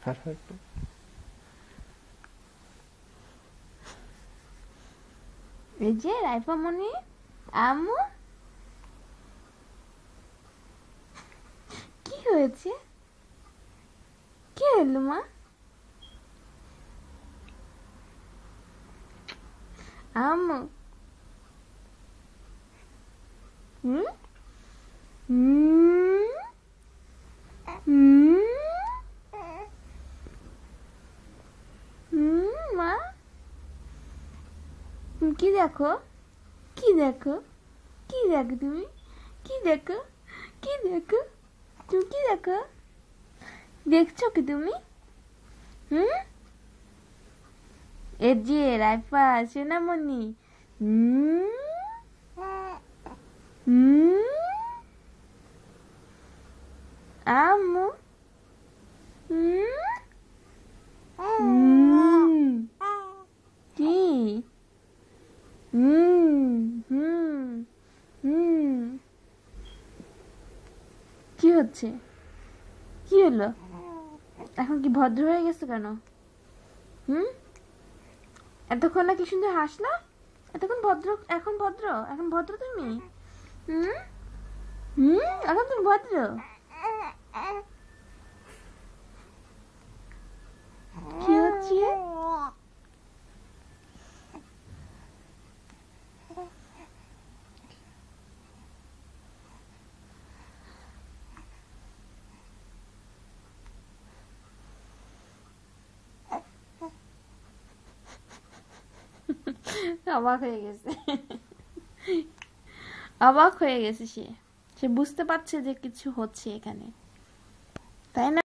Perfecto. এই যে রাইফামণি, আম্মু কি হয়েছে? কি হলো মা? আম্মু হুম হুম হুম মা কি দেখো? কি দেখো? কি দেখো তুমি? কি দেখো? কি দেখো? তুমি কি দেখো? দেখছো কি তুমি? হুম এ যে রাইফা সোনামণি, হুম হুম আম্মু হুম হুম কি হুম হুম হুম কি হচ্ছে? কি হলো? এখন কি ভদ্র হয়ে গেছে কেন? হুম এতক্ষণ না কি সুন্দর হাসলা, এতক্ষণ ভদ্র, এখন ভদ্র, এখন ভদ্র তুমি? হুম হুম এখন তুমি ভদ্র? কি হচ্ছে? অবাক হয়ে গেছে, অবাক হয়ে গেছে সে, সে বুঝতে পারছে যে কিছু হচ্ছে এখানে, তাই না?